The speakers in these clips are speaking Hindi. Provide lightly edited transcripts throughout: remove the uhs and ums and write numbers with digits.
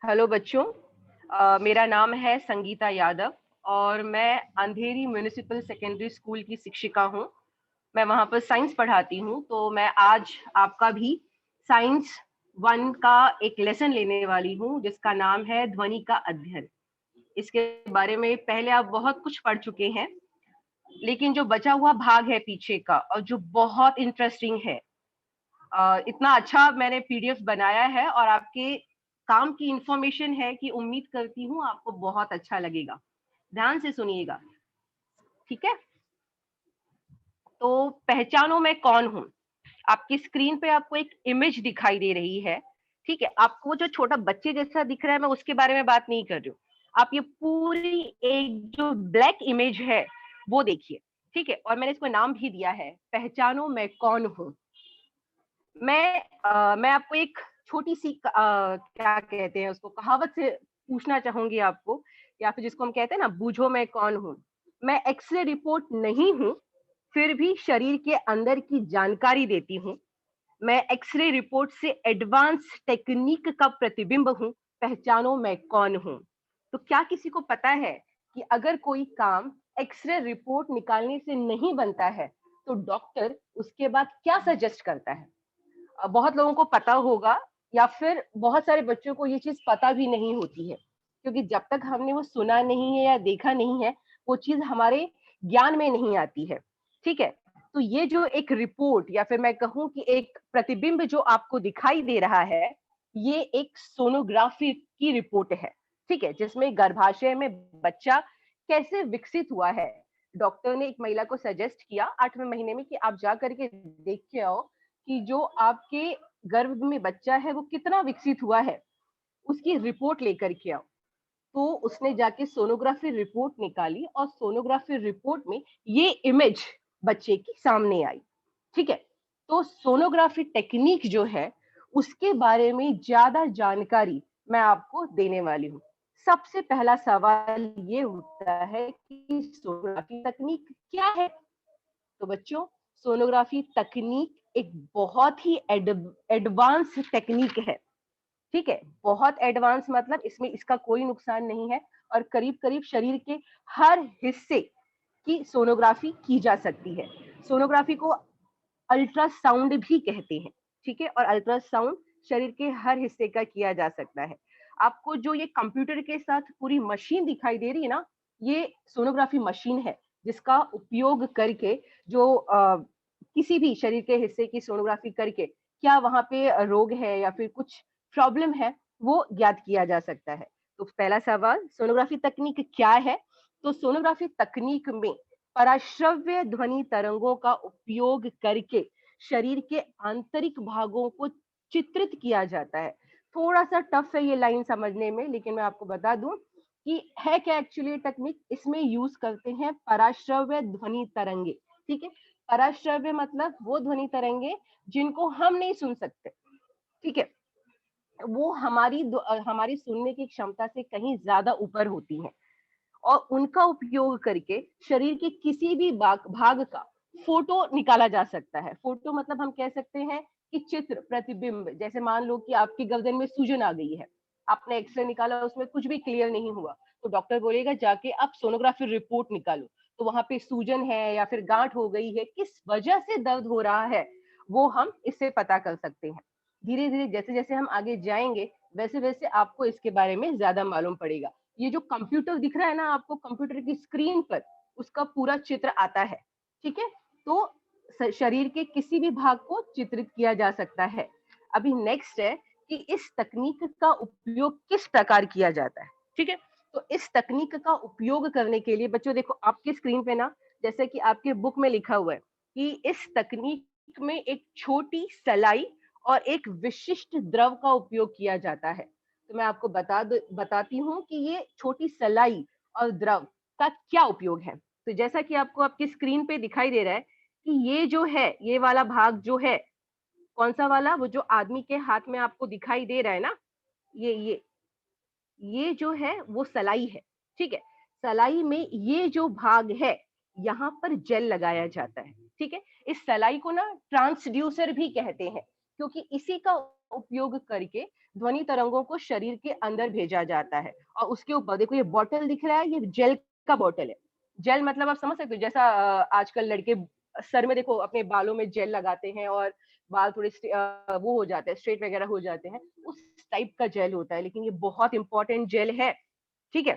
हेलो बच्चों। मेरा नाम है संगीता यादव और मैं अंधेरी म्युनिसिपल सेकेंडरी स्कूल की शिक्षिका हूँ। मैं वहाँ पर साइंस पढ़ाती हूँ, तो मैं आज आपका भी साइंस 1 का एक लेसन लेने वाली हूँ जिसका नाम है ध्वनि का अध्ययन। इसके बारे में पहले आप बहुत कुछ पढ़ चुके हैं, लेकिन जो बचा हुआ भाग है पीछे का और जो बहुत इंटरेस्टिंग है, इतना अच्छा मैंने पीडीएफ बनाया है और आपके काम की इंफॉर्मेशन है कि उम्मीद करती हूँ आपको बहुत अच्छा लगेगा। ध्यान से सुनिएगा, ठीक है? तो पहचानो मैं कौन हूँ। आपकी स्क्रीन पे आपको एक इमेज दिखाई दे रही है, ठीक है? आपको वो जो छोटा बच्चे जैसा दिख रहा है, मैं उसके बारे में बात नहीं कर रही हूँ। आप ये पूरी एक जो ब्लैक इमेज है, वो देखिए, ठीक है? और मैंने इसको नाम भी दिया है, पहचानो मैं कौन हूँ। मैं आपको एक छोटी-सी क्या कहते हैं उसको, कहावत से पूछना चाहूँगी आपको, या फिर जिसको हम कहते हैं ना, बूझो मैं कौन हूँ। मैं एक्स-रे रिपोर्ट नहीं हूँ, फिर भी शरीर के अंदर की जानकारी देती हूँ। मैं एक्स-रे रिपोर्ट से एडवांस टेक्नीक का प्रतिबिंब हूँ, पहचानो मैं कौन हूँ। तो क्या किसी को पता है कि अगर कोई काम एक्स-रे रिपोर्ट निकालने से नहीं बनता है, तो डॉक्टर उसके बाद क्या सजेस्ट करता है? बहुत लोगों को पता होगा, या फिर बहुत सारे बच्चों को ये चीज़ पता भी नहीं होती है, क्योंकि जब तक हमने वो सुना नहीं है या देखा नहीं है, वो चीज़ हमारे ज्ञान में नहीं आती है, ठीक है? तो ये जो एक रिपोर्ट, या फिर मैं कहूँ कि एक प्रतिबिंब जो आपको दिखाई दे रहा है, ये एक सोनोग्राफी की रिपोर्ट है, ठीक है? जिसमें गर्भाशय में बच्चा कैसे विकसित हुआ है। डॉक्टर ने एक महिला को सजेस्ट किया 8वें महीने में कि आप जा करके देख के आओ कि जो आपके गर्भ में बच्चा है वो कितना विकसित हुआ है, उसकी रिपोर्ट लेकर के आओ। तो उसने जाके सोनोग्राफी रिपोर्ट निकाली और सोनोग्राफी रिपोर्ट में ये इमेज बच्चे की सामने आई, ठीक है? तो सोनोग्राफी टेक्निक जो है, उसके बारे में ज़्यादा जानकारी मैं आपको देने वाली हूँ। सबसे पहला सवाल ये उठता है कि सोनोग्राफी तकनीक क्या है? तो बच्चों, सोनोग्राफी तकनीक एक बहुत ही एडवांस टेक्निक है, ठीक है? बहुत एडवांस मतलब इसमें इसका कोई नुकसान नहीं है, और करीब-करीब शरीर के हर हिस्से की सोनोग्राफी की जा सकती है। सोनोग्राफी को अल्ट्रासाउंड भी कहते हैं, ठीक है? और अल्ट्रासाउंड शरीर के हर हिस्से का किया जा सकता है। आपको जो ये कंप्यूटर के साथ पूरी मशीन दिखाई दे रही है ना, ये सोनोग्राफी मशीन है, जिसका उपयोग करके जो किसी भी शरीर के हिस्से की सोनोग्राफी करके क्या वहाँ पे रोग है या फिर कुछ प्रॉब्लम है, वो ज्ञात किया जा सकता है। तो पहला सवाल, सोनोग्राफी तकनीक क्या है? तो सोनोग्राफी तकनीक में पराश्रव्य ध्वनि तरंगों का उपयोग करके शरीर के आंतरिक भागों को चित्रित किया जाता है। थोड़ा-सा टफ है ये लाइन समझने में, लेकिन मैं आपको बता दूँ कि है क्या एक्चुअली टेक्निक। इसमें यूज़ करते हैं पराश्रव्य ध्वनि तरंगे, ठीक है? पराश्रव्य मतलब वो ध्वनि तरंगे जिनको हम नहीं सुन सकते, ठीक है? वो हमारी सुनने की क्षमता से कहीं ज़्यादा ऊपर होती हैं। और उनका उपयोग करके शरीर के किसी भी भाग का फोटो निकाला जा सकता है। फोटो मतलब हम कह सकते हैं कि चित्र, प्रतिबिंब। जैसे मान लो कि आपकी गर्दन में सूजन आ गई है, आपने एक्सरे निकाला, उसमें कुछ भी क्लियर नहीं हुआ, तो डॉक्टर बोलेगा जाके आप सोनोग्राफी रिपोर्ट निकालो। तो वहां पे सूजन है या फिर गांठ हो गई है, किस वजह से दर्द हो रहा है, वो हम इससे पता कर सकते हैं। धीरे धीरे जैसे जैसे हम आगे जाएंगे, वैसे वैसे आपको इसके बारे में ज्यादा मालूम पड़ेगा। ये जो कंप्यूटर दिख रहा है ना आपको कंप्यूटर की स्क्रीन पर, उसका पूरा चित्र आता है, ठीक है? तो शरीर के किसी भी भाग को चित्रित किया जा सकता है। अभी नेक्स्ट है कि इस तकनीक का उपयोग किस प्रकार किया जाता है, ठीक है? तो इस तकनीक का उपयोग करने के लिए बच्चों देखो आपकी स्क्रीन पे ना, जैसे कि आपके बुक में लिखा हुआ है कि इस तकनीक में एक छोटी सलाई और एक विशिष्ट द्रव का उपयोग किया जाता है। तो मैं आपको बताती हूँ कि ये छोटी सलाई और द्रव का क्या उपयोग है। तो जैसा कि आपको आपकी स्क्रीन पे दिखाई दे रहा है कि ये जो है, ये वाला भाग जो है, कौन-सा वाला? वो जो आदमी के हाथ में आपको दिखाई दे रहा है ना, ये ये जो है वो सलाई है, ठीक है? सलाई में ये जो भाग है, यहाँ पर जेल लगाया जाता है, ठीक है? इस सलाई को ना ट्रांसड्यूसर भी कहते हैं, क्योंकि इसी का उपयोग करके ध्वनि तरंगों को शरीर के अंदर भेजा जाता है। और उसके ऊपर देखो ये बॉटल दिख रहा है, ये जेल का बॉटल है। जेल मतलब आप समझ सकते हो, जैसा आजकल लड़के सर में देखो अपने बालों में जेल लगाते हैं और बाल थोड़े वो हो जाते हैं, स्ट्रेट वगैरह हो जाते हैं, उस टाइप का जेल होता है। लेकिन ये बहुत इंपॉर्टेंट जेल है, ठीक है।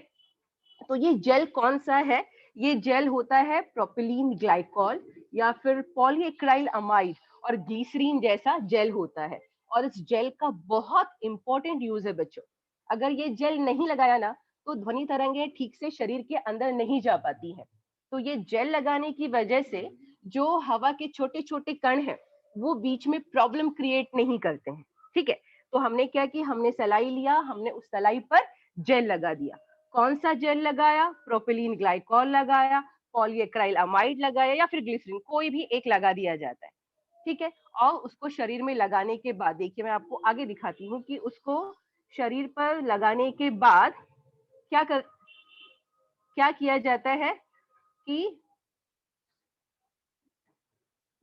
तो ये जेल कौन सा है? ये जेल होता है प्रोपिलीन ग्लाइकॉल या फिर पॉलीएक्राइल अमाइड और ग्लिसरीन जैसा जेल होता है। और इस जेल का बहुत इंपॉर्टेंट यूज है बच्चों। अगर ये जेल नहीं लगाया ना, तो ध्वनि तरंगे ठीक से शरीर के अंदर नहीं जा पाती है। तो ये जेल लगाने की वजह से जो हवा के छोटे छोटे कण हैं, वो बीच में प्रॉब्लम क्रिएट नहीं करते हैं, ठीक है। तो हमने क्या किया, हमने सलाई लिया, हमने उस सलाई पर जेल लगा दिया। कौन सा जेल लगाया? प्रोपिलीन ग्लाइकॉल लगाया, पॉलीएक्राइल अमाइड लगाया या फिर ग्लिसरीन, कोई भी एक लगा दिया जाता है, ठीक है। और उसको शरीर में लगाने के बाद देखिए मैं आपको आगे दिखाती हूँ कि उसको शरीर पर लगाने के बाद क्या कर क्या किया जाता है कि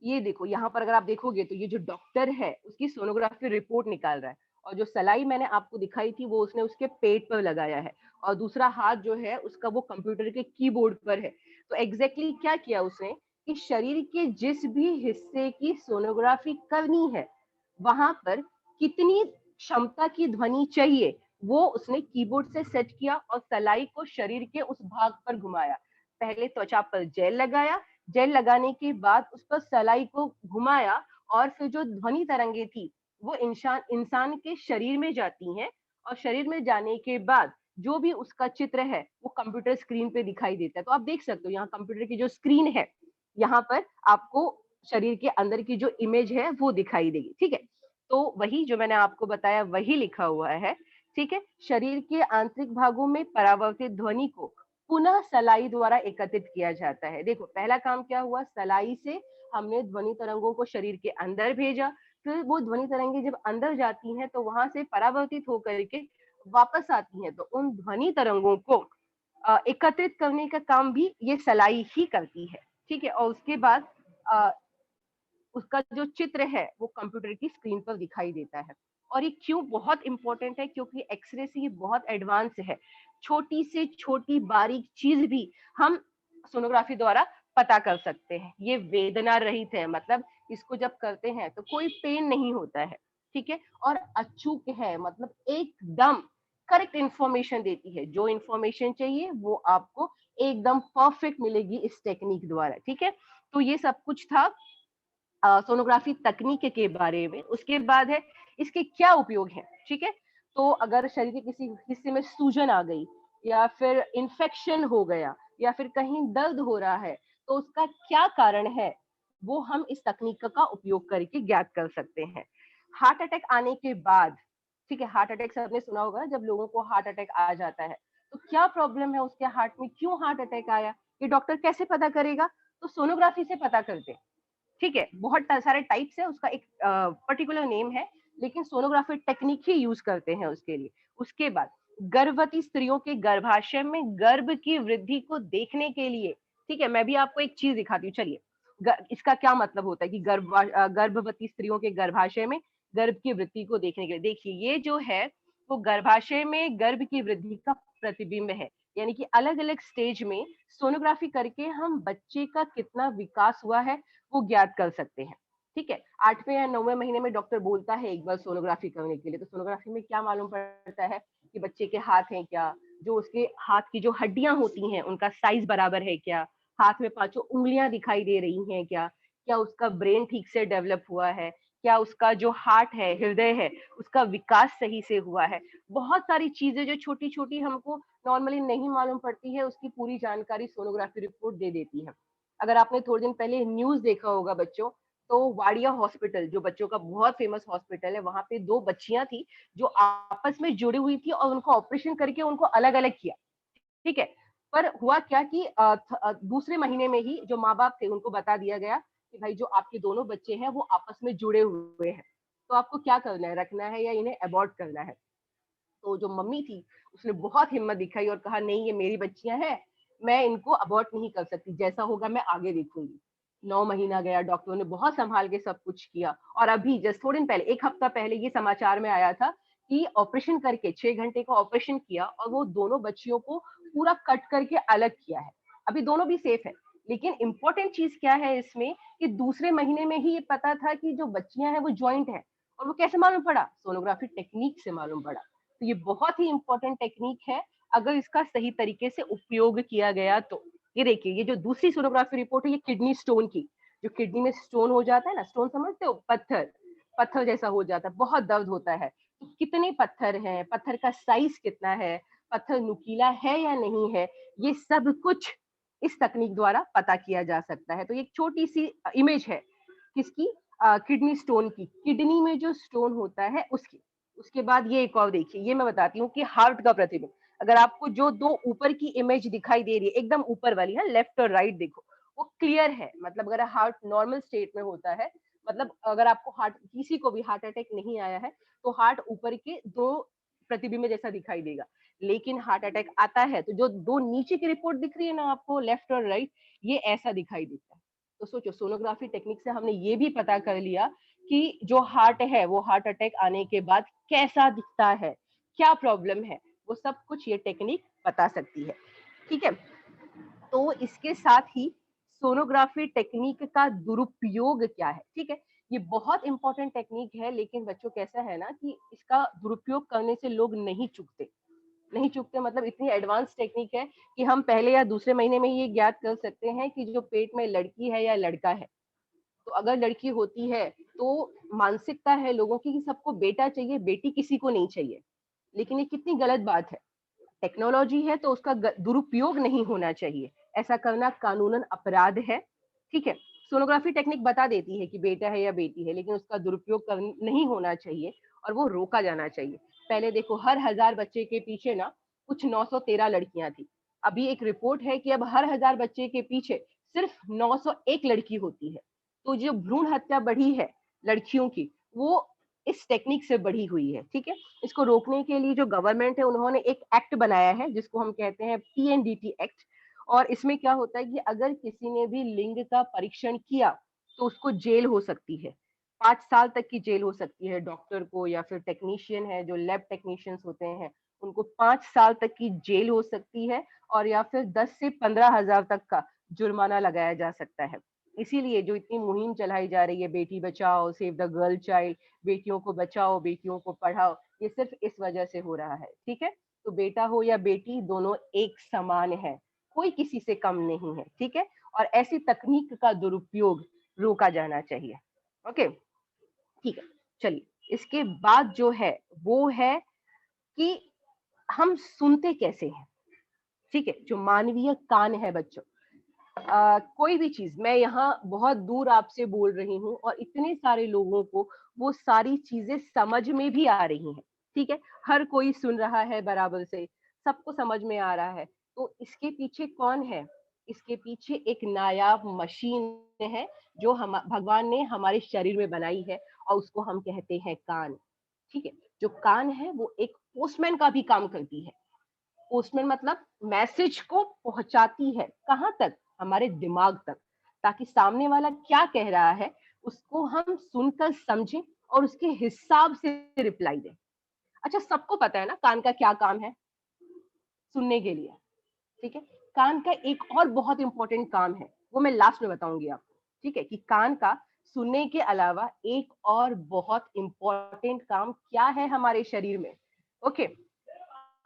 ये देखो यहाँ पर अगर आप देखोगे तो ये जो डॉक्टर है उसकी सोनोग्राफी रिपोर्ट निकाल रहा है। और जो सलाई मैंने आपको दिखाई थी वो उसने उसके पेट पर लगाया है। और दूसरा हाथ जो है उसका वो कंप्यूटर के कीबोर्ड पर है। तो एग्जैक्टली क्या किया उसने कि शरीर के जिस भी हिस्से की सोनोग्राफी करनी है वहां पर कितनी क्षमता की ध्वनि चाहिए वो उसने कीबोर्ड से सेट किया और सलाई को शरीर के उस भाग पर घुमाया। पहले त्वचा पर जेल लगाया, जेल लगाने के बाद उस पर सलाई को घुमाया और फिर जो ध्वनि तरंगे थी वो इंसान इंसान के शरीर में जाती हैं। और शरीर में जाने के बाद जो भी उसका चित्र है वो कंप्यूटर स्क्रीन पे दिखाई देता है। तो आप देख सकते हो यहाँ कंप्यूटर की जो स्क्रीन है, यहाँ पर आपको शरीर के अंदर की जो इमेज है वो दिखाई देगी, ठीक है। तो वही जो मैंने आपको बताया वही लिखा हुआ है, ठीक है। शरीर के आंतरिक भागों में परावर्तित ध्वनि को पुनः सलाई द्वारा एकत्रित किया जाता है। देखो पहला काम क्या हुआ, सलाई से हमने ध्वनि तरंगों को शरीर के अंदर भेजा। फिर वो ध्वनि तरंगे जब अंदर जाती हैं तो वहां से परावर्तित होकर के वापस आती हैं। तो उन ध्वनि तरंगों को एकत्रित करने का काम भी ये सलाई ही करती है, ठीक है। और उसके बाद अ, उसका जो चित्र है वो कंप्यूटर की स्क्रीन पर दिखाई देता है। और ये क्यों बहुत इंपॉर्टेंट है, क्योंकि एक्सरे से ये बहुत एडवांस है। छोटी से छोटी बारीक चीज भी हम सोनोग्राफी द्वारा पता कर सकते हैं। ये वेदना रहित है, मतलब इसको जब करते हैं तो कोई पेन नहीं होता है, ठीक है। और अचूक है, मतलब एकदम करेक्ट इंफॉर्मेशन देती है। जो इंफॉर्मेशन चाहिए वो आपको एकदम परफेक्ट मिलेगी इस टेक्निक द्वारा, ठीक है। तो ये सब कुछ था सोनोग्राफी तकनीक के बारे में। उसके बाद है इसके क्या उपयोग हैं, ठीक है। तो अगर शरीर के किसी हिस्से में सूजन आ गई या फिर इंफेक्शन हो गया या फिर कहीं दर्द हो रहा है तो उसका क्या कारण है वो हम इस तकनीक का उपयोग करके ज्ञात कर सकते हैं। हार्ट अटैक आने के बाद, ठीक है, हार्ट अटैक सबने सुना होगा, जब लोगों को हार्ट अटैक आ जाता है तो क्या प्रॉब्लम है उसके हार्ट में, क्यों हार्ट अटैक आया, ये डॉक्टर कैसे पता करेगा? तो सोनोग्राफी से पता करते हैं, ठीक है। बहुत सारे टाइप्स है, उसका एक पर्टिकुलर नेम है, लेकिन सोनोग्राफी टेक्निक ही यूज करते हैं उसके लिए। उसके बाद गर्भवती स्त्रियों के गर्भाशय में गर्भ की वृद्धि को देखने के लिए, ठीक है, मैं भी आपको एक चीज दिखाती हूँ, चलिए। इसका क्या मतलब होता है कि गर्भवती स्त्रियों के गर्भाशय में गर्भ की वृद्धि को देखने के लिए, देखिए ये जो है वो गर्भाशय में गर्भ की वृद्धि का प्रतिबिंब है। यानी कि अलग अलग स्टेज में सोनोग्राफी करके हम बच्चे का कितना विकास हुआ है वो ज्ञात कर सकते हैं, ठीक है। 8वें या 9वें महीने में डॉक्टर बोलता है एक बार सोनोग्राफी करने के लिए। तो सोनोग्राफी में क्या मालूम पड़ता है कि बच्चे के हाथ हैं क्या, जो उसके हाथ की जो हड्डियां होती हैं उनका साइज बराबर है क्या, हाथ में पांचों उंगलियां दिखाई दे रही हैं क्या, क्या उसका ब्रेन ठीक से डेवलप हुआ है, क्या उसका जो हार्ट है, हृदय है, उसका विकास सही से हुआ है। बहुत सारी चीजें जो छोटी छोटी हमको नॉर्मली नहीं मालूम पड़ती है, उसकी पूरी जानकारी सोनोग्राफी रिपोर्ट दे देती है। अगर आपने थोड़े दिन पहले न्यूज देखा होगा बच्चों, तो वाडिया हॉस्पिटल जो बच्चों का बहुत फेमस हॉस्पिटल है, वहां पे 2 बच्चियां थी जो आपस में जुड़ी हुई थी और उनको ऑपरेशन करके उनको अलग अलग किया, ठीक है। पर हुआ क्या कि दूसरे महीने में ही जो माँ बाप थे उनको बता दिया गया कि भाई जो आपके दोनों बच्चे हैं वो आपस में जुड़े हुए हैं, तो आपको क्या करना है, रखना है या इन्हें अबॉर्ट करना है। तो जो मम्मी थी उसने बहुत हिम्मत दिखाई और कहा नहीं ये मेरी बच्चियां हैं, मैं इनको अबॉर्ट नहीं कर सकती, जैसा होगा मैं आगे देखूंगी। 9 महीना गया, डॉक्टरों ने बहुत संभाल के सब कुछ किया और अभी जस्ट थोड़े दिन पहले, 1 हफ्ता पहले ये समाचार में आया था कि ऑपरेशन करके 6 घंटे का ऑपरेशन किया और वो दोनों बच्चियों को पूरा कट करके अलग किया है। अभी दोनों भी सेफ है, लेकिन इंपॉर्टेंट चीज क्या है इसमें कि दूसरे महीने में ही ये पता था कि जो बच्चियां हैं वो ज्वाइंट है। और वो कैसे मालूम पड़ा? सोनोग्राफी टेक्निक से मालूम पड़ा। तो ये बहुत ही इंपॉर्टेंट टेक्निक है अगर इसका सही तरीके से उपयोग किया गया तो। ये देखिए, ये जो दूसरी सोनोग्राफी रिपोर्ट है ये किडनी स्टोन की। जो किडनी में स्टोन हो जाता है ना, स्टोन समझते हो, पत्थर, पत्थर जैसा हो जाता है, बहुत दर्द होता है। तो कितने पत्थर हैं, पत्थर का साइज कितना है, पत्थर नुकीला है या नहीं है, ये सब कुछ इस तकनीक द्वारा पता किया जा सकता है। तो ये एक छोटी सी इमेज है किसकी, किडनी स्टोन की, किडनी में जो स्टोन होता है उसकी। उसके बाद ये एक और देखिए, ये मैं बताती हूँ कि हार्ट का प्रतिबिंब। अगर आपको जो दो ऊपर की इमेज दिखाई दे रही है, एकदम ऊपर वाली है, लेफ्ट और राइट देखो, वो क्लियर है। मतलब अगर हार्ट नॉर्मल स्टेट में होता है, मतलब अगर आपको हार्ट, किसी को भी हार्ट अटैक नहीं आया है, तो हार्ट ऊपर के दो प्रतिबिंब जैसा दिखाई देगा। लेकिन हार्ट अटैक आता है तो जो दो नीचे की रिपोर्ट दिख रही है ना आपको, लेफ्ट और राइट, ये ऐसा दिखाई देता है। तो सोचो, सोनोग्राफी टेक्निक से हमने ये भी पता कर लिया कि जो हार्ट है वो हार्ट अटैक आने के बाद कैसा दिखता है, क्या प्रॉब्लम है, वो सब कुछ ये टेक्निक बता सकती है। ठीक है, तो इसके साथ ही सोनोग्राफी टेक्निक का दुरुपयोग क्या है। ठीक है, ये बहुत इंपॉर्टेंट टेक्निक है, लेकिन बच्चों कैसा है ना कि इसका दुरुपयोग करने से लोग नहीं चूकते। नहीं चूकते मतलब इतनी एडवांस टेक्निक है कि हम पहले या दूसरे महीने में ये ज्ञात कर सकते हैं कि जो पेट में लड़की है या लड़का है। तो अगर लड़की होती है तो मानसिकता है लोगों की कि सबको बेटा चाहिए, बेटी किसी को नहीं चाहिए। लेकिन ये कितनी गलत बात है। टेक्नोलॉजी है तो उसका दुरुपयोग नहीं होना चाहिए। ऐसा करना कानूनन अपराध है। ठीक है, सोनोग्राफी टेक्निक बता देती है कि बेटा है या बेटी है, लेकिन उसका दुरुपयोग नहीं होना चाहिए और वो रोका जाना चाहिए। पहले देखो, हर 1000 बच्चे के पीछे ना कुछ 913 लड़कियां थी। अभी एक रिपोर्ट है कि अब हर 1000 बच्चे के पीछे सिर्फ 901 लड़की होती है। तो जो भ्रूण हत्या बढ़ी है लड़कियों की, वो इस टेक्निक से बढ़ी हुई है। ठीक है, इसको रोकने के लिए जो गवर्नमेंट है उन्होंने एक एक्ट बनाया है जिसको हम कहते हैं पीएनडीटी एक्ट। और इसमें क्या होता है कि अगर किसी ने भी लिंग का परीक्षण किया तो उसको जेल हो सकती है, 5 साल तक की जेल हो सकती है डॉक्टर को, या फिर टेक्नीशियन है जो लैब टेक्नीशियंस होते हैं उनको 5 साल तक की जेल हो सकती है, और या फिर 10 से 15 हजार तक का जुर्माना लगाया जा सकता है। इसीलिए जो इतनी मुहिम चलाई जा रही है, Beti Bachao, save the girl child, बेटियों को बचाओ, बेटियों को पढ़ाओ, ये सिर्फ इस वजह से हो रहा है। ठीक है, तो बेटा हो या बेटी, दोनों एक समान है, कोई किसी से कम नहीं है। ठीक है, और ऐसी तकनीक का दुरुपयोग रोका जाना चाहिए। ओके, ठीक है, चलिए इसके बाद जो है वो है कि हम सुनते कैसे हैं। ठीक है, जो मानवीय कान है बच्चों, कोई भी चीज, मैं यहाँ बहुत दूर आपसे बोल रही हूँ और इतने सारे लोगों को वो सारी चीजें समझ में भी आ रही हैं। ठीक है, हर कोई सुन रहा है बराबर से, सबको समझ में आ रहा है। तो इसके पीछे कौन है? इसके पीछे एक नायाब मशीन है जो हम भगवान ने हमारे शरीर में बनाई है, और उसको हम कहते हैं कान। ठीक है, जो कान है वो एक पोस्टमैन का भी काम करती है। पोस्टमैन मतलब मैसेज को पहुंचाती है, कहाँ तक? हमारे दिमाग तक, ताकि सामने वाला क्या कह रहा है उसको हम सुनकर समझें और उसके हिसाब से रिप्लाई दें। अच्छा, सबको पता है ना कान का क्या काम है? सुनने के लिए। ठीक है, कान का एक और बहुत इंपॉर्टेंट काम है, वो मैं लास्ट में बताऊंगी आपको। ठीक है, कि कान का सुनने के अलावा एक और बहुत इंपॉर्टेंट काम क्या है हमारे शरीर में। ओके,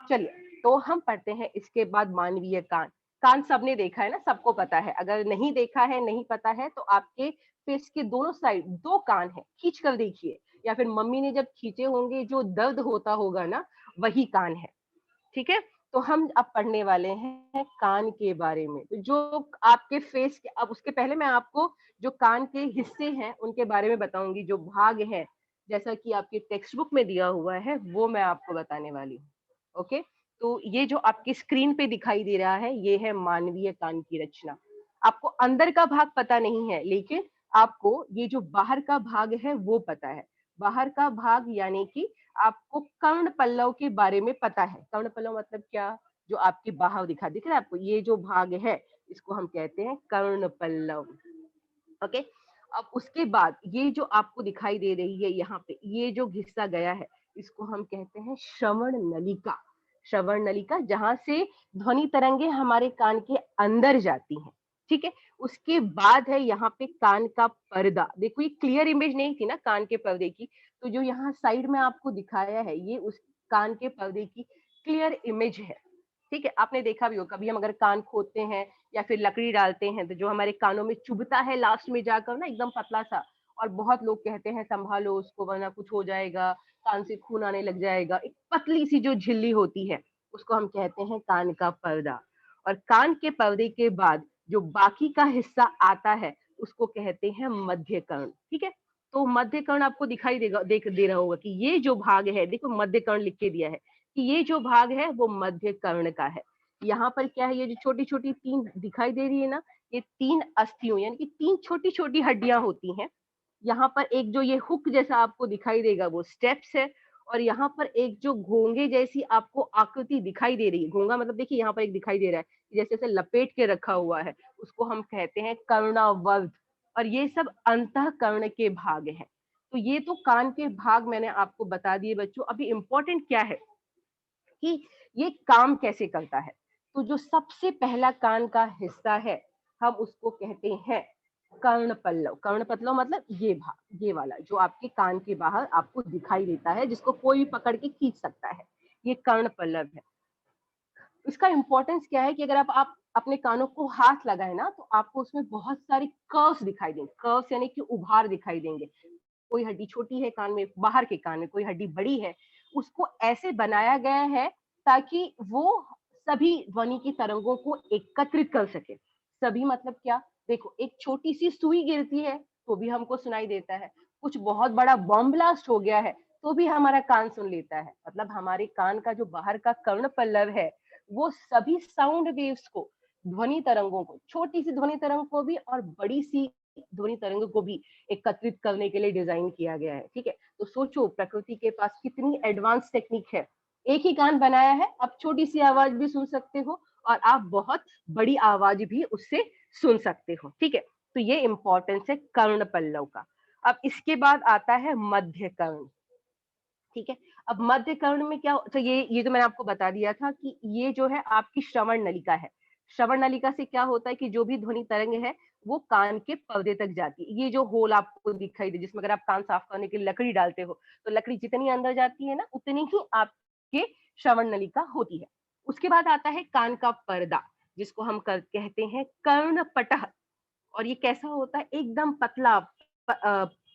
चलिए तो हम पढ़ते हैं इसके बाद मानवीय कान। कान सबने देखा है ना, सबको पता है। अगर नहीं देखा है, नहीं पता है, तो आपके फेस के दोनों साइड दो कान है, खींच कर देखिए, या फिर मम्मी ने जब खींचे होंगे जो दर्द होता होगा ना, वही कान है। ठीक है, तो हम अब पढ़ने वाले हैं कान के बारे में। तो जो आपके फेस के, अब उसके पहले मैं आपको जो कान के हिस्से हैं उनके बारे में बताऊंगी, जो भाग है जैसा कि आपके टेक्स्ट बुक में दिया हुआ है वो मैं आपको बताने वाली हूँ। ओके, तो ये जो आपकी स्क्रीन पे दिखाई दे रहा है ये है मानवीय कान की रचना। आपको अंदर का भाग पता नहीं है, लेकिन आपको ये जो बाहर का भाग है वो पता है। बाहर का भाग यानी कि आपको कर्ण पल्लव के बारे में पता है। कर्ण पल्लव मतलब क्या? जो आपके बाहर दिख रहा है आपको, ये जो भाग है इसको हम कहते हैं कर्ण पल्लव। ओके, अब उसके बाद ये जो आपको दिखाई दे रही है यहाँ पे, ये जो हिस्सा गया है इसको हम कहते हैं श्रवण नलिका। श्रवण नलिका, जहां से ध्वनि तरंगे हमारे कान के अंदर जाती हैं, ठीक है। उसके बाद है यहाँ पे कान का पर्दा। देखो ये क्लियर इमेज नहीं थी ना कान के पर्दे की, तो जो यहाँ साइड में आपको दिखाया है ये उस कान के पर्दे की क्लियर इमेज है, ठीक है। आपने देखा भी हो, कभी हम अगर कान खोदते हैं या फिर लकड़ी डालते हैं तो जो हमारे कानों में चुभता है लास्ट में जाकर ना एकदम पतला सा, और बहुत लोग कहते हैं संभालो उसको वरना कुछ हो जाएगा, कान से खून आने लग जाएगा। एक पतली सी जो झिल्ली होती है उसको हम कहते हैं कान का पर्दा। और कान के पर्दे के बाद जो बाकी का हिस्सा आता है उसको कहते हैं मध्य कर्ण, ठीक है। तो मध्य कर्ण आपको दिखाई देगा, देख दे रहा होगा कि ये जो भाग है, देखो मध्य कर्ण लिख के दिया है कि ये जो भाग है वो मध्य कर्ण का है। यहाँ पर क्या है, ये जो छोटी छोटी तीन दिखाई दे रही है ना, ये तीन अस्थियों यानी कि तीन छोटी छोटी हड्डियां होती हैं। यहाँ पर एक जो ये हुक जैसा आपको दिखाई देगा वो स्टेप्स है, और यहाँ पर एक जो घोंगे जैसी आपको आकृति दिखाई दे रही है, घोंगा मतलब देखिए यहाँ पर एक दिखाई दे रहा है जैसे जैसे लपेट के रखा हुआ है, उसको हम कहते हैं कर्णावर्त। और ये सब अंतःकरण के भाग हैं। तो ये तो कान के भाग मैंने आपको बता दिए बच्चों। अभी इम्पोर्टेंट क्या है कि ये काम कैसे करता है। तो जो सबसे पहला कान का हिस्सा है हम उसको कहते हैं कर्ण पल्लव। कर्ण पल्लव मतलब ये भाग, ये वाला जो आपके कान के बाहर आपको दिखाई देता है, जिसको कोई भी पकड़ के खींच सकता है, ये कर्ण पल्लव है। इसका इंपॉर्टेंस क्या है कि अगर आप अपने कानों को हाथ लगाए ना तो आपको उसमें बहुत सारी कर्व्स दिखाई देंगे। कर्व्स यानी कि उभार दिखाई देंगे। कोई हड्डी छोटी है कान में, बाहर के कान में कोई हड्डी बड़ी है, उसको ऐसे बनाया गया है ताकि वो सभी ध्वनि की तरंगों को एकत्रित कर सके। सभी मतलब क्या, देखो एक छोटी सी सुई गिरती है तो भी हमको सुनाई देता है, कुछ बहुत बड़ा बॉम्ब ब्लास्ट हो गया है तो भी हमारा कान सुन लेता है। मतलब हमारे कान का जो बाहर का कर्ण पल्लव है वो सभी साउंड वेव्स को, ध्वनि तरंगों को, छोटी सी ध्वनि तरंग को भी और बड़ी सी ध्वनि तरंग को भी एकत्रित करने के लिए डिजाइन किया गया है, ठीक है। तो सोचो प्रकृति के पास कितनी एडवांस टेक्निक है। एक ही कान बनाया है, आप छोटी सी आवाज भी सुन सकते हो और आप बहुत बड़ी आवाज भी उससे सुन सकते हो, ठीक है। तो ये इंपॉर्टेंस है कर्ण पल्लव का। अब इसके बाद आता है मध्य कर्ण, ठीक है। अब मध्य कर्ण में क्या, तो ये जो मैंने आपको बता दिया था कि ये जो है आपकी श्रवण नलिका है। श्रवण नलिका से क्या होता है कि जो भी ध्वनि तरंग है वो कान के पर्दे तक जाती है। ये जो होल आपको दिखाई दे जिसमें अगर आप कान साफ करने के लिए लकड़ी डालते हो तो लकड़ी जितनी अंदर जाती है ना उतनी ही आपके श्रवण नलिका होती है। उसके बाद आता है कान का पर्दा, जिसको हम कहते हैं कर्णपटह। और ये कैसा होता है, एकदम पतला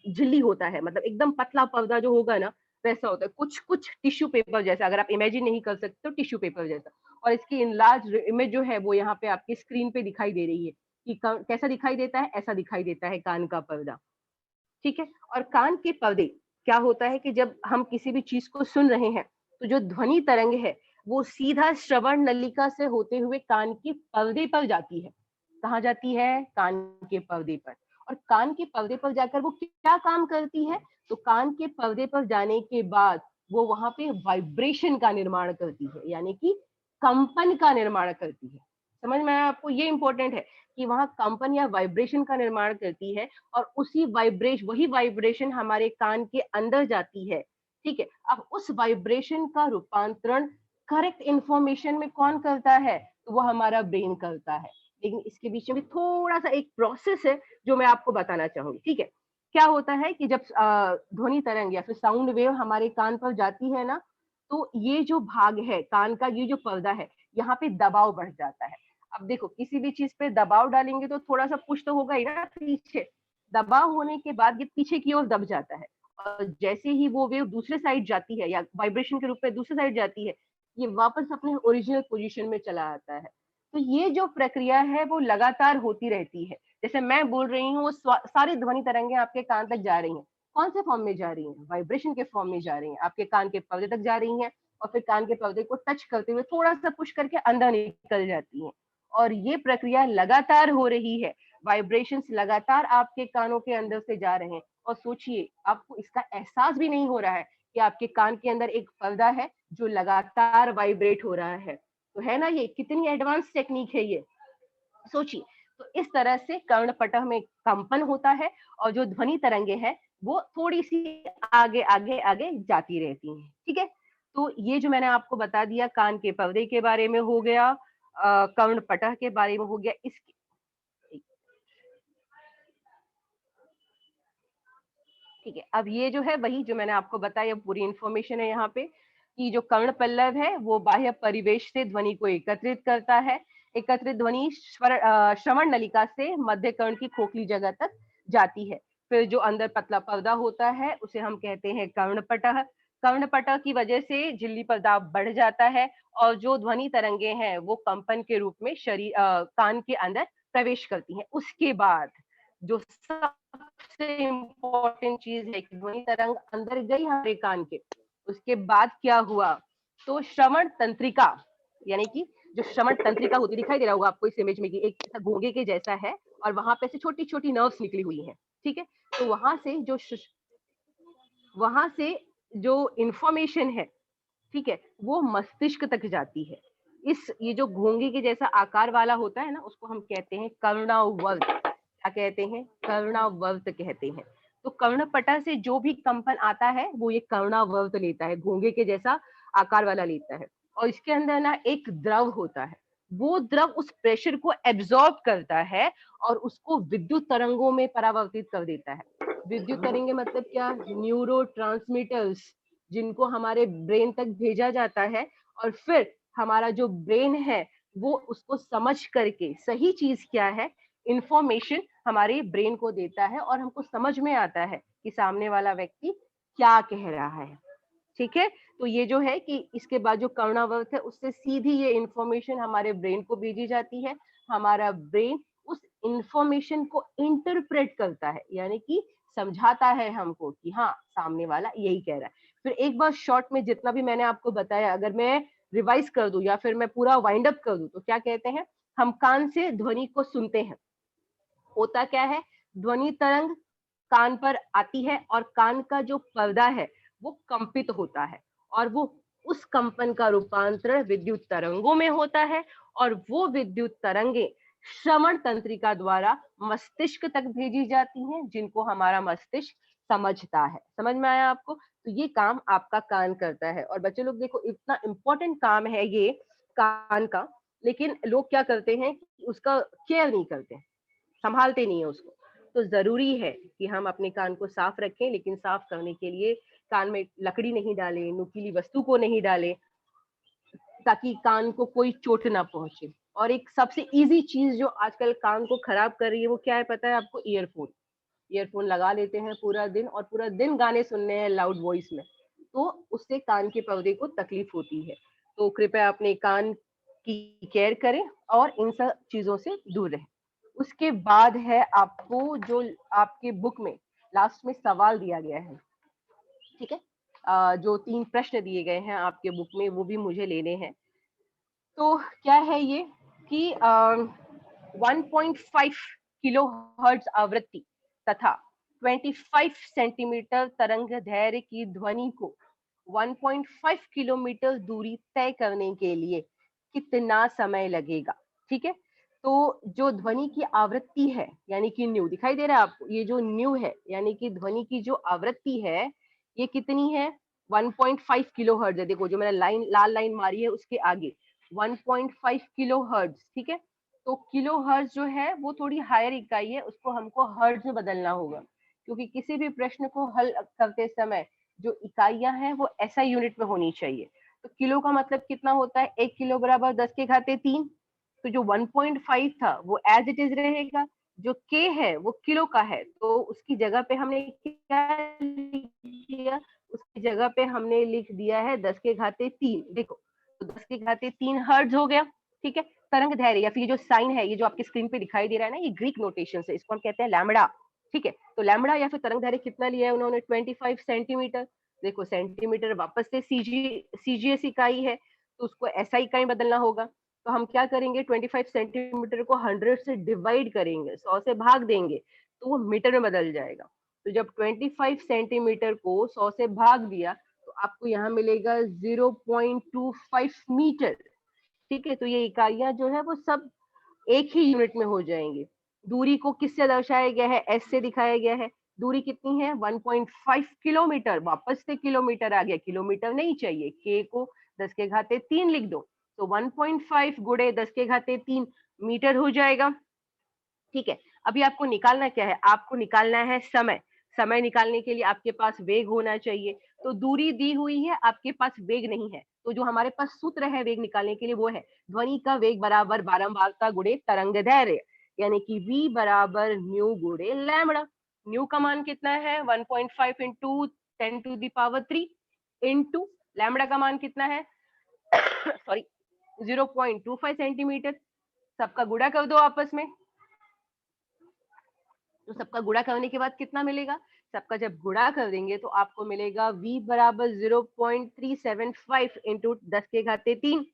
झिल्ली होता है, मतलब एकदम पतला पर्दा जो होगा ना वैसा होता है, कुछ कुछ टिश्यू पेपर जैसा, अगर आप इमेजिन नहीं कर सकते तो टिश्यू पेपर जैसा। और इसकी इनलार्ज इमेज जो है वो यहाँ पे आपकी स्क्रीन पे दिखाई दे रही है कि कैसा दिखाई देता है, ऐसा दिखाई देता है कान का पर्दा, ठीक है। और कान के पर्दे क्या होता है कि जब हम किसी भी चीज को सुन रहे हैं तो जो ध्वनि तरंग है वो सीधा श्रवण नलिका से होते हुए कान के पर्दे पर जाती है। कहाँ जाती है, कान के पर्दे पर। और कान के पर्दे पर जाकर वो क्या काम करती है, तो कान के पर्दे पर जाने के बाद वो वहां पे वाइब्रेशन का निर्माण करती है, यानी कि कंपन का निर्माण करती है। समझ में आया आपको, ये इंपॉर्टेंट है कि वहां कंपन या वाइब्रेशन का निर्माण करती है और वही वाइब्रेशन हमारे कान के अंदर जाती है, ठीक है। अब उस वाइब्रेशन का रूपांतरण करेक्ट इंफॉर्मेशन में कौन करता है, तो वो हमारा ब्रेन करता है। लेकिन इसके बीच में भी थोड़ा सा एक प्रोसेस है जो मैं आपको बताना चाहूंगी, ठीक है। क्या होता है कि जब ध्वनि तरंग या फिर साउंड वेव हमारे कान पर जाती है ना, तो ये जो भाग है कान का, ये जो पर्दा है, यहाँ पे दबाव बढ़ जाता है। अब देखो किसी भी चीज पे दबाव डालेंगे तो थोड़ा सा पुश तो होगा ही ना पीछे। दबाव होने के बाद ये पीछे की ओर दब जाता है, और जैसे ही वो वेव दूसरे साइड जाती है या वाइब्रेशन के रूप में दूसरे साइड जाती है, ये वापस अपने ओरिजिनल पोजीशन में चला आता है। तो ये जो प्रक्रिया है वो लगातार होती रहती है। जैसे मैं बोल रही हूँ, वो सारी ध्वनि तरंगे आपके कान तक जा रही हैं। कौन से फॉर्म में जा रही हैं, वाइब्रेशन के फॉर्म में जा रही हैं, आपके कान के पर्दे तक जा रही हैं और फिर कान के पर्दे को टच करते हुए थोड़ा सा पुश करके अंदर निकल जाती हैं। और ये प्रक्रिया लगातार हो रही है, वाइब्रेशंस लगातार आपके कानों के अंदर से जा रहे हैं। और सोचिए आपको इसका एहसास भी नहीं हो रहा है कि आपके कान के अंदर एक पर्दा है जो लगातार वाइब्रेट हो रहा है। तो है ना, ये कितनी एडवांस टेक्निक है ये, सोचिए। तो इस तरह से कर्णपटह में कंपन होता है और जो ध्वनि तरंगे हैं वो थोड़ी सी आगे आगे आगे जाती रहती हैं। ठीक है, तो ये जो मैंने आपको बता दिया कान के पर्दे के बारे में हो गया, कर्णपटह के बारे में हो गया। इसके ठीक है, अब ये जो है वही जो मैंने आपको बताया पूरी इंफॉर्मेशन है यहाँ पे, कि जो कर्ण पल्लव है वो बाह्य परिवेश से ध्वनि को एकत्रित करता है। एकत्रित ध्वनि श्रवण नलिका से मध्य कर्ण की खोखली जगह तक जाती है। फिर जो अंदर पतला पर्दा होता है उसे हम कहते हैं कर्णपटह। कर्णपटह की वजह से झिल्ली पर दाब बढ़ जाता है और जो ध्वनि तरंगे हैं वो कंपन के रूप में कान के अंदर प्रवेश करती हैं। उसके बाद जो सबसे इम्पोर्टेंट चीज है कि ध्वनि तरंग अंदर गई हमारे कान के, उसके बाद क्या हुआ, तो श्रवण तंत्रिका, यानी कि जो श्रवण तंत्रिका होती है, दिखाई दे रहा होगा आपको इस इमेज में कि एक घोंगे के जैसा है और वहां पे से छोटी छोटी नर्व्स निकली हुई हैं। ठीक है, तो वहां से जो इंफॉर्मेशन है, ठीक है, वो मस्तिष्क तक जाती है। इस ये जो घोंगे के जैसा आकार वाला होता है ना, उसको हम कहते हैं कर्णावर्त। क्या कहते हैं? कर्णावर्त कहते हैं। तो कर्णपटल से जो भी कंपन आता है वो ये कर्णावर्त लेता है, घोंगे के जैसा आकार वाला लेता है। और इसके अंदर ना एक द्रव होता है, वो द्रव उस प्रेशर को एब्जॉर्ब करता है और उसको विद्युत तरंगों में परावर्तित कर देता है। विद्युत तरंगे मतलब क्या? न्यूरो, जिनको हमारे ब्रेन तक भेजा जाता है और फिर हमारा जो ब्रेन है वो उसको समझ करके सही चीज क्या है, इंफॉर्मेशन हमारे ब्रेन को देता है और हमको समझ में आता है कि सामने वाला व्यक्ति क्या कह रहा है। ठीक है, तो ये जो है कि इसके बाद जो कर्णावर्त है उससे सीधी ये इंफॉर्मेशन हमारे ब्रेन को भेजी जाती है। हमारा ब्रेन उस इंफॉर्मेशन को इंटरप्रेट करता है, यानी कि समझाता है हमको कि हाँ सामने वाला यही कह रहा है। फिर एक बार शॉर्ट में जितना भी मैंने आपको बताया अगर मैं रिवाइज कर दूं या फिर मैं पूरा वाइंड अप कर दूं तो क्या कहते हैं, हम कान से ध्वनि को सुनते हैं। होता क्या है, ध्वनि तरंग कान पर आती है और कान का जो पर्दा है वो कंपित होता है और वो उस कंपन का रूपांतरण विद्युत तरंगों में होता है और वो विद्युत तरंगे श्रवण तंत्रिका द्वारा मस्तिष्क तक भेजी जाती हैं, जिनको हमारा मस्तिष्क समझता है। समझ में आया आपको? तो ये काम आपका कान करता है। और बच्चे लोग देखो, इतना इंपॉर्टेंट काम है ये कान का, लेकिन लोग क्या करते हैं कि उसका केयर नहीं करते, संभालते नहीं है उसको। तो जरूरी है कि हम अपने कान को साफ रखें, लेकिन साफ करने के लिए कान में लकड़ी नहीं डालें, नुकीली वस्तु को नहीं डालें, ताकि कान को कोई चोट ना पहुंचे। और एक सबसे इजी चीज जो आजकल कान को खराब कर रही है वो क्या है पता है आपको? ईयरफोन। ईयरफोन लगा लेते हैं पूरा दिन और पूरा दिन गाने सुनने हैं लाउड वॉइस में, तो उससे कान के पर्दे को तकलीफ होती है। तो कृपया अपने कान की केयर करें और इन सब चीजों से दूर रहें। उसके बाद है आपको जो आपके बुक में लास्ट में सवाल दिया गया है, ठीक है, जो 3 प्रश्न दिए गए हैं आपके बुक में वो भी मुझे लेने हैं। तो क्या है ये कि 1.5 किलो हर्ट्ज आवृत्ति तथा 25 सेंटीमीटर तरंग दैर्घ्य की ध्वनि को 1.5 किलोमीटर दूरी तय करने के लिए कितना समय लगेगा? ठीक है, तो जो ध्वनि की आवृत्ति है यानी कि न्यू, दिखाई दे रहा है आपको? ये जो न्यू है यानी कि ध्वनि की जो आवृत्ति है ये कितनी है? 1.5 किलो हर्ट्ज है। देखो जो मैंने लाल लाइन मारी है उसके आगे 1.5 किलो हर्ट्ज। ठीक है, तो किलो हर्ट्ज जो है वो थोड़ी हायर इकाई है, उसको हमको हर्ट्ज में बदलना होगा, क्योंकि किसी भी प्रश्न को हल करते समय जो इकाइयां हैं वो ऐसा यूनिट में होनी चाहिए। तो किलो का मतलब कितना होता है? 1 किलो बराबर 10 के घाते 3। तो जो 1.5 था वो एज इट इज रहेगा, जो के है वो किलो का है, तो उसकी जगह पे हमने क्या लिख दिया? उसकी जगह पे हमने लिख दिया है 10 के घाते 3। देखो, तो 10 के घाते 3 हर्ट्ज हो गया। ठीक है, तरंग दैर्घ्य या फिर ये जो साइन है, ये जो आपकी स्क्रीन पे दिखाई दे रहा है ना, ये ग्रीक नोटेशन से, इसको हम कहते हैं लैम्बडा। ठीक है, तो लैम्बडा या फिर तरंग दैर्घ्य कितना लिया है उन्होंने? 25 सेंटीमीटर। देखो सेंटीमीटर वापस से सीजीएस इकाई है, तो उसको एसआई इकाई बदलना होगा। तो हम क्या करेंगे? 25 सेंटीमीटर को 100 से डिवाइड करेंगे, 100 से भाग देंगे, तो वो मीटर में बदल जाएगा। तो जब 25 सेंटीमीटर को 100 से भाग दिया तो आपको यहाँ मिलेगा 0.25 मीटर। ठीक है, तो ये इकाइयां जो है वो सब एक ही यूनिट में हो जाएंगी। दूरी को किससे दर्शाया गया है? एस से दिखाया गया है। दूरी कितनी है 1.5 किलोमीटर, वापस से किलोमीटर आ गया, किलोमीटर नहीं चाहिए, के को 10 के घाते 3 लिख दो, तो 1.5 गुणे 10 के घाते 3 मीटर हो जाएगा। ठीक है, अभी आपको निकालना क्या है, आपको निकालना है समय। समय निकालने के लिए आपके पास वेग होना चाहिए, तो दूरी दी हुई है, आपके पास वेग नहीं है, तो जो हमारे पास सूत्र है वेग निकालने के लिए वो है ध्वनि का वेग बराबर बारंबारता गुणे तरंग दैर्घ्य, यानी कि v बराबर न्यू गुणे लैम्बडा। न्यू का मान कितना है 1.5 इंटू 10⁻³ इंटू लैम्बडा का मान कितना है सॉरी 0.25 सेंटीमीटर। सबका गुणा कर दो आपस में, तो सबका गुणा करने के बाद कितना मिलेगा, सबका जब गुणा कर देंगे तो आपको मिलेगा v बराबर 0.375 इंटू 10 के घाते 3।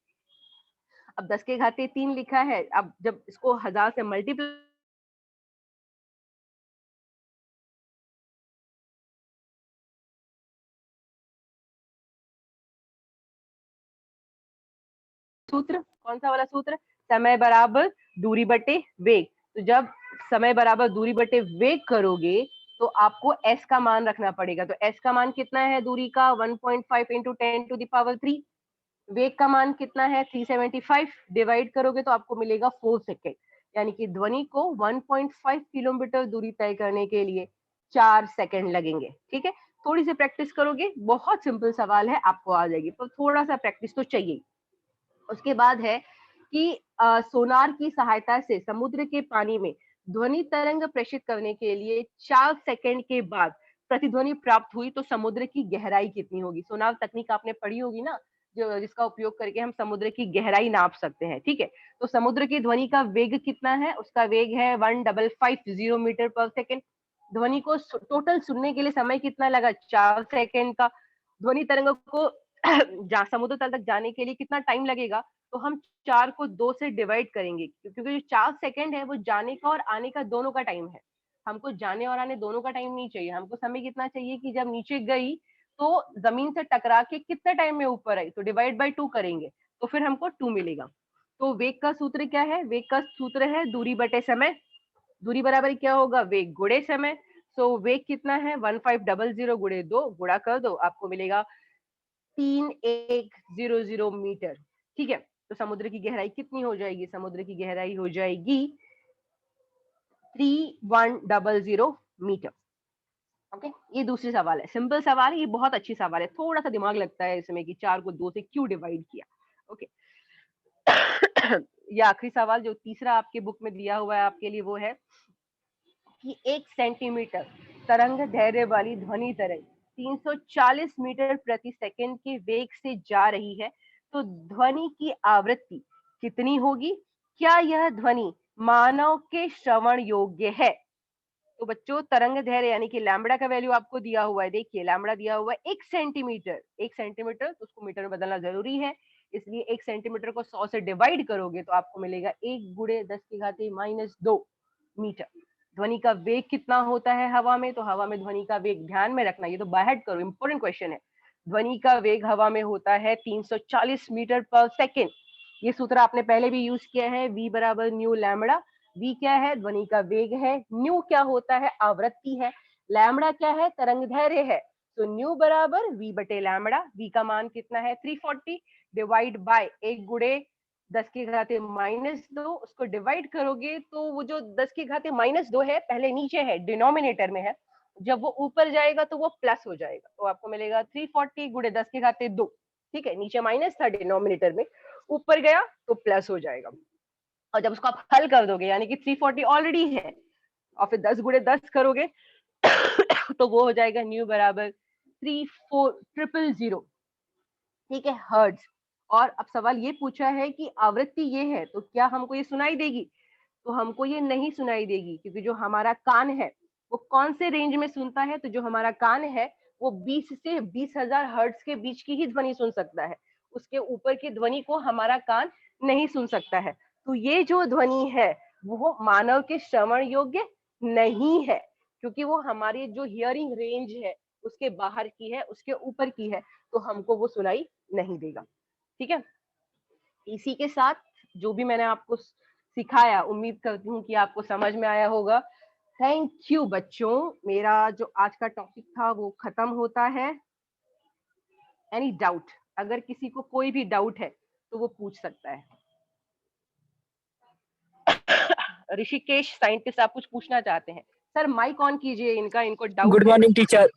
अब 10 के घाते 3 लिखा है, अब जब इसको 1000 से मल्टीप्लाई, सूत्र कौन सा वाला सूत्र, समय बराबर दूरी बटे वेग। तो जब समय बराबर दूरी बटे वेग करोगे तो आपको s का मान रखना पड़ेगा, तो s का मान कितना है दूरी का 1.5 इंटू 10⁻³ वेग का मान कितना है 375, डिवाइड करोगे तो आपको मिलेगा 4 सेकेंड, यानी कि ध्वनि को 1.5 किलोमीटर दूरी तय करने के लिए 4 सेकेंड लगेंगे। ठीक है, थोड़ी सी प्रैक्टिस करोगे, बहुत सिंपल सवाल है, आपको आ जाएगी, पर थोड़ा सा प्रैक्टिस तो चाहिए। उसके बाद है कि सोनार की सहायता से समुद्र के पानी में ध्वनि तरंग प्रेषित करने के लिए 4 सेकंड के बाद प्रतिध्वनि प्राप्त हुई तो समुद्र की गहराई कितनी होगी। सोनार तकनीक आपने पढ़ी होगी ना, जो जिसका उपयोग करके हम समुद्र की गहराई नाप सकते हैं। ठीक है, तो समुद्र की ध्वनि का वेग कितना है, उसका वेग है 1550 मीटर पर सेकेंड। ध्वनि को टोटल सुनने के लिए समय कितना लगा 4 सेकेंड का। ध्वनि तरंग को समुद्र तल तक जाने के लिए कितना टाइम लगेगा, तो हम 4 को 2 से डिवाइड करेंगे, क्योंकि जो 4 सेकंड है वो जाने का और आने का दोनों का टाइम है। हमको जाने और आने दोनों का टाइम नहीं चाहिए, हमको समय कितना चाहिए कि जब नीचे गई तो जमीन से टकरा के कितने टाइम में ऊपर आई, तो डिवाइड बाय 2 करेंगे तो फिर हमको 2 मिलेगा। तो वेग का सूत्र क्या है, वेग का सूत्र है दूरी बटे समय। दूरी बराबर क्या होगा, वेग गुणे समय। सो वेग कितना है 1500 गुणे 2, गुणा कर दो, आपको मिलेगा 3100 मीटर। ठीक है, तो समुद्र की गहराई कितनी हो जाएगी, समुद्र की गहराई हो जाएगी 3100 मीटर। ओके, ये दूसरी सवाल है, सिंपल सवाल है, ये बहुत अच्छी सवाल है, थोड़ा सा दिमाग लगता है इसमें कि 4 को 2 से क्यों डिवाइड किया। ओके ये आखिरी सवाल जो तीसरा आपके बुक में दिया हुआ है आपके लिए, वो है कि 1 सेंटीमीटर तरंग धैर्य वाली ध्वनि तरंग 340 मीटर प्रति सेकंड के वेग से जा रही है, तो ध्वनि की आवृत्ति कितनी होगी, क्या यह ध्वनि मानव के श्रवण योग्य है। तो बच्चों तरंग धैर्य यानी कि लैम्बडा का वैल्यू आपको दिया हुआ है, देखिए लैम्बडा दिया हुआ है 1 सेंटीमीटर, 1 सेंटीमीटर तो उसको मीटर में बदलना जरूरी है, इसलिए 1 सेंटीमीटर को 100 से डिवाइड करोगे तो आपको मिलेगा 1 गुणे 10 की घाते -2 मीटर। ध्वनि का वेग कितना होता है हवा में, तो हवा में ध्वनि का वेग ध्यान में रखना, ये तो बाहर करो, इंपॉर्टेंट क्वेश्चन है। ध्वनि का वेग हवा में होता है 340 मीटर पर सेकेंड। ये सूत्र आपने पहले भी यूज किया है, v बराबर न्यू लैम्बडा। v क्या है, ध्वनि का वेग है, न्यू क्या होता है, आवृत्ति है, लैम्बडा क्या है, तरंग धैर्य है। तो न्यू बराबर v बटे लैम्बडा, v का मान कितना है 340, डिवाइड बाय 1 गुणे 10 की घाते -2, उसको डिवाइड करोगे तो वो जो 10 की घाते -2 है पहले नीचे है, डिनोमिनेटर में है, जब वो ऊपर जाएगा तो वो प्लस हो जाएगा, तो आपको मिलेगा 340 गुणे 10 की घाते 2। ठीक है, नीचे माइनस था डिनोमिनेटर में, ऊपर गया तो प्लस हो जाएगा। और जब उसको आप हल कर दोगे यानी कि 340 ऑलरेडी है और फिर 10 गुणे 10 करोगे तो वो हो जाएगा न्यू बराबर 34000। ठीक है, हर्ट्ज। और अब सवाल ये पूछा है कि आवृत्ति ये है तो क्या हमको ये सुनाई देगी, तो हमको ये नहीं सुनाई देगी, क्योंकि जो हमारा कान है वो कौन से रेंज में सुनता है, तो जो हमारा कान है वो 20 से 20,000 हर्ट्ज के बीच की ही ध्वनि सुन सकता है, उसके ऊपर की ध्वनि को हमारा कान नहीं सुन सकता है। तो ये जो ध्वनि है वो मानव के श्रवण योग्य नहीं है, क्योंकि वो हमारी जो हियरिंग रेंज है उसके बाहर की है, उसके ऊपर की है, तो हमको वो सुनाई नहीं देगा। ठीक है, इसी के साथ जो भी मैंने आपको सिखाया, उम्मीद करती हूँ कि आपको समझ में आया होगा। थैंक यू बच्चों, मेरा जो आज का टॉपिक था वो खत्म होता है। एनी डाउट, अगर किसी को कोई भी डाउट है तो वो पूछ सकता है। ऋषिकेश साइंटिस्ट, आप कुछ पूछना चाहते हैं? सर माइक ऑन कीजिए, इनको डाउट गुड है। Morning teacher.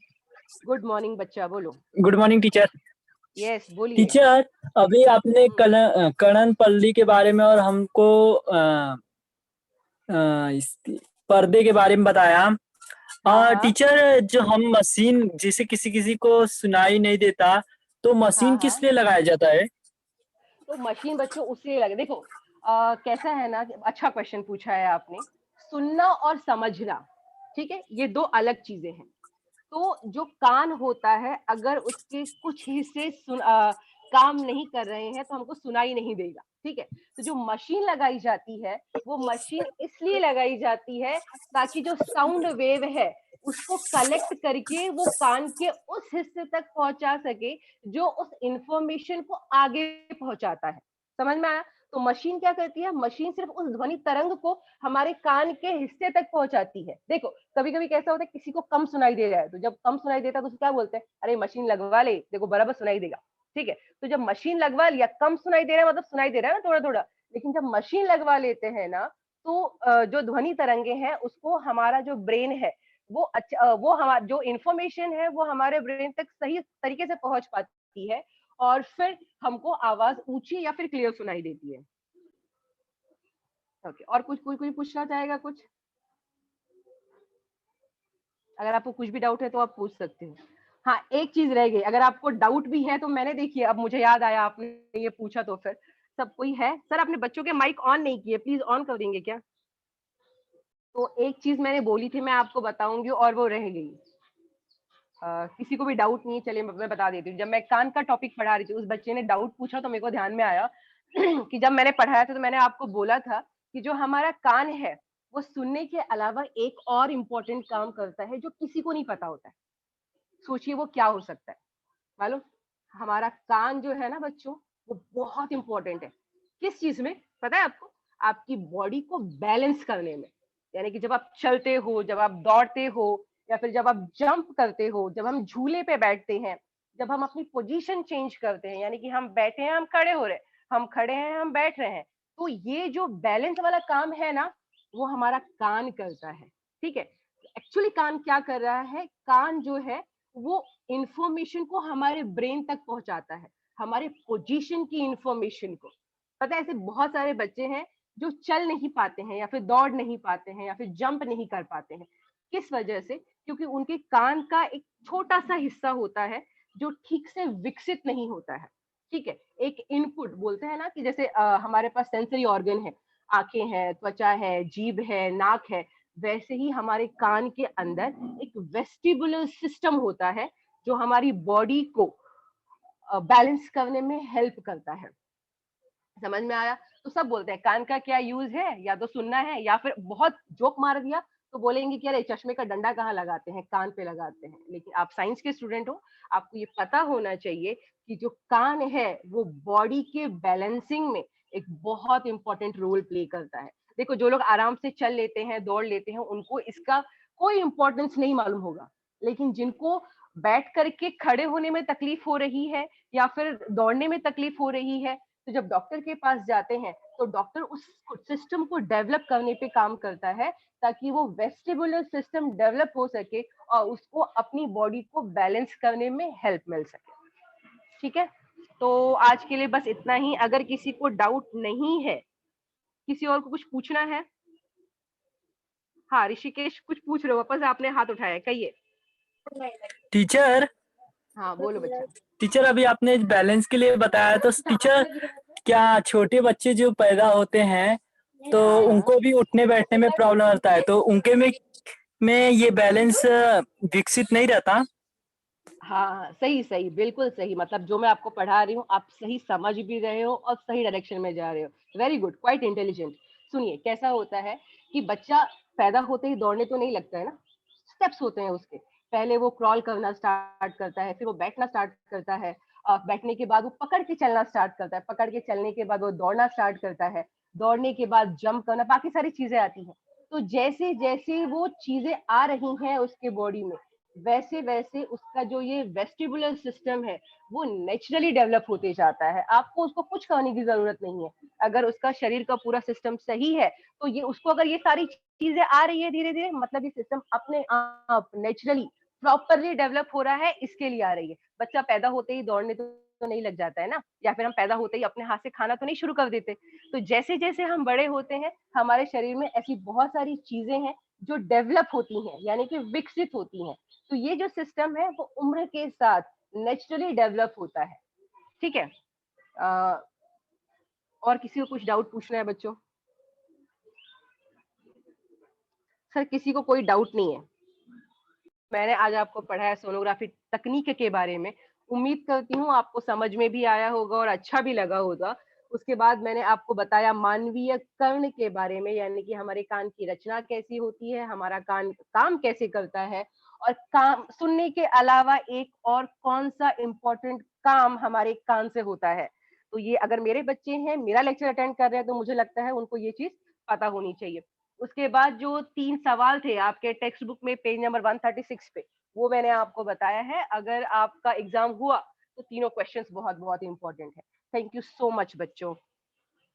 गुड मॉर्निंग बच्चा, बोलो। Good morning teacher. यस बोलिए। टीचर, अभी आपने कणनपल्ली के बारे में और हमको इसकी पर्दे के बारे में बताया। हाँ हाँ टीचर, जो हम मशीन जिसे किसी किसी को सुनाई नहीं देता, तो हाँ मशीन किस हाँ। लिए लगाया जाता है? तो मशीन बच्चों उससे लगे, देखो कैसा है ना कि अच्छा क्वेश्चन पूछा है आपने। सुनना और समझना, ठीक है, ये दो अलग चीजें हैं। तो जो कान होता है, अगर उसके कुछ हिस्से काम नहीं कर रहे हैं तो हमको सुनाई नहीं देगा, ठीक है। तो जो मशीन लगाई जाती है, वो मशीन इसलिए लगाई जाती है ताकि जो साउंड वेव है उसको कलेक्ट करके वो कान के उस हिस्से तक पहुंचा सके जो उस इंफॉर्मेशन को आगे पहुंचाता है। समझ में आया? तो मशीन क्या करती है, मशीन सिर्फ उस ध्वनि तरंग को हमारे कान के हिस्से तक पहुंचाती है। देखो कभी कभी कैसा होता है, किसी को कम सुनाई दे रहा है, तो जब कम सुनाई देता है तो उसको क्या बोलते हैं, अरे मशीन लगवा ले, देखो बराबर सुनाई देगा, ठीक है। तो जब मशीन लगवा लिया, कम सुनाई दे रहा है मतलब सुनाई दे रहा है ना थोड़ा थोड़ा, लेकिन जब मशीन लगवा लेते हैं ना, तो जो ध्वनि तरंगे हैं उसको हमारा जो ब्रेन है वो अच्छा, वो हमारा जो इंफॉर्मेशन है वो हमारे ब्रेन तक सही तरीके से पहुंच पाती है, और फिर हमको आवाज ऊंची या फिर क्लियर सुनाई देती है। ओके, और कुछ कोई कोई पूछना चाहेगा कुछ? अगर आपको कुछ भी डाउट है तो आप पूछ सकते हो। हाँ, एक चीज रह गई, अगर आपको डाउट भी है तो मैंने, देखिए अब मुझे याद आया आपने ये पूछा, तो फिर सब कोई है। सर आपने बच्चों के माइक ऑन नहीं किए, प्लीज ऑन कर देंगे क्या? तो एक चीज मैंने बोली थी, मैं आपको बताऊंगी और वो रह गई। किसी को भी डाउट नहीं है, चलिए मैं बता देती हूँ। जब मैं कान का टॉपिक पढ़ा रही थी, उस बच्चे ने डाउट पूछा तो मेरे को ध्यान में आया कि जब मैंने पढ़ाया था तो मैंने आपको बोला था कि जो हमारा कान है वो सुनने के अलावा एक और इम्पोर्टेंट काम करता है जो किसी को नहीं पता होता है। सोचिए वो क्या हो सकता है मालूम? हमारा कान जो है ना बच्चों, वो बहुत इंपॉर्टेंट है। किस चीज में पता है आपको? आपकी बॉडी को बैलेंस करने में। यानी कि जब आप चलते हो, जब आप दौड़ते हो, या फिर जब आप जंप करते हो, जब हम झूले पे बैठते हैं, जब हम अपनी पोजीशन चेंज करते हैं, यानी कि हम बैठे हैं हम खड़े हो रहे हैं, हम खड़े हैं हम बैठ रहे हैं, तो ये जो बैलेंस वाला काम है ना, वो हमारा कान करता है, ठीक है। एक्चुअली कान क्या कर रहा है, कान जो है वो इंफॉर्मेशन को हमारे ब्रेन तक पहुंचाता है, हमारे पोजीशन की इंफॉर्मेशन को। पता है ऐसे बहुत सारे बच्चे हैं जो चल नहीं पाते हैं, या फिर दौड़ नहीं पाते हैं, या फिर जंप नहीं कर पाते हैं। किस वजह से? क्योंकि उनके कान का एक छोटा सा हिस्सा होता है जो ठीक से विकसित नहीं होता है, ठीक है। एक इनपुट बोलते हैं ना कि जैसे हमारे पास सेंसरी ऑर्गन है, आंखें हैं, त्वचा है, जीभ है, नाक है, वैसे ही हमारे कान के अंदर एक वेस्टिबुलर सिस्टम होता है जो हमारी बॉडी को बैलेंस करने में हेल्प करता है। समझ में आया? तो सब बोलते हैं कान का क्या यूज है, या तो सुनना है, या फिर बहुत जोक मार दिया तो बोलेंगे कि अरे चश्मे का डंडा कहाँ लगाते हैं, कान पे लगाते हैं। लेकिन आप साइंस के स्टूडेंट हो, आपको ये पता होना चाहिए कि जो कान है वो बॉडी के बैलेंसिंग में एक बहुत इंपॉर्टेंट रोल प्ले करता है। देखो जो लोग आराम से चल लेते हैं, दौड़ लेते हैं, उनको इसका कोई इंपॉर्टेंस नहीं मालूम होगा, लेकिन जिनको बैठ करके खड़े होने में तकलीफ हो रही है, या फिर दौड़ने में तकलीफ हो रही है, तो जब डॉक्टर के पास जाते हैं तो डॉक्टर उस सिस्टम को डेवलप करने पे काम करता है ताकि वो वेस्टिबुलर सिस्टम डेवलप हो सके और उसको अपनी बॉडी को बैलेंस करने में हेल्प मिल सके, ठीक है। तो आज के लिए बस इतना ही। अगर किसी को डाउट नहीं है, किसी और को कुछ पूछना है? हाँ ऋषिकेश कुछ पूछ रहे हो, वापस आपने हाथ उठाया, कहिए। टीचर, हाँ बोलो बच्चा। टीचर अभी आपने बैलेंस के लिए बताया, तो टीचर क्या छोटे बच्चे जो पैदा होते हैं तो हाँ हाँ उनको भी उठने बैठने में प्रॉब्लम होता है, तो उनके में ये बैलेंस विकसित नहीं रहता? हाँ, सही सही, बिल्कुल सही। मतलब जो मैं आपको पढ़ा रही हूँ आप सही समझ भी रहे हो और सही डायरेक्शन में जा रहे हो। Very good, quite intelligent. सुनिए कैसा होता है कि बच्चा पैदा होते ही दौड़ने तो नहीं लगता है ना, स्टेप्स होते हैं उसके। पहले वो क्रॉल करना स्टार्ट करता है, फिर वो बैठना स्टार्ट करता है, बैठने के बाद वो पकड़ के चलना स्टार्ट करता है, पकड़ के चलने के बाद वो दौड़ना स्टार्ट करता है, दौड़ने के बाद जंप करना, बाकी सारी चीजें आती हैं। तो जैसे जैसे वो चीजें आ रही हैं उसके बॉडी में, वैसे वैसे उसका जो ये वेस्टिबुलर सिस्टम है वो नेचुरली डेवलप होते जाता है। आपको उसको कुछ करने की जरूरत नहीं है। अगर उसका शरीर का पूरा सिस्टम सही है तो ये उसको अगर ये सारी चीजें आ रही है धीरे धीरे, मतलब ये सिस्टम अपने आप नेचुरली प्रॉपरली डेवलप हो रहा है, इसके लिए आ रही है। बच्चा पैदा होते ही दौड़ने तो नहीं लग जाता है ना, या फिर हम पैदा होते ही अपने हाथ से खाना तो नहीं शुरू कर देते। तो जैसे जैसे हम बड़े होते हैं हमारे शरीर में ऐसी बहुत सारी चीजें हैं जो डेवलप होती हैं, यानी कि विकसित होती हैं। तो ये जो सिस्टम है वो उम्र के साथ नेचुरली डेवलप होता है। ठीक है। अ, और किसी को कुछ डाउट पूछना है बच्चों? सर किसी को कोई डाउट नहीं है? मैंने आज आपको पढ़ाया सोनोग्राफी तकनीक के बारे में। उम्मीद करती हूँ आपको समझ में भी आया होगा और अच्छा भी लगा होगा। उसके बाद मैंने आपको बताया मानवीय कर्ण के बारे में, यानी कि हमारे कान की रचना कैसी होती है, हमारा कान काम कैसे करता है, और काम सुनने के अलावा एक और कौन-सा इम्पोर्टेंट काम हमारे कान से होता है। तो ये अगर मेरे बच्चे हैं, मेरा लेक्चर अटेंड कर रहे हैं, तो मुझे लगता है उनको ये चीज़ पता होनी चाहिए। उसके बाद जो 3 सवाल थे आपके टेक्स्ट बुक में पेज नंबर 136 पे, वो मैंने आपको बताया है। अगर आपका एग्ज़ाम हुआ, तो तीनों क्वेश्चंस बहुत-बहुत इम्पोर्टेंट है। थैंक यू सो मच बच्चों।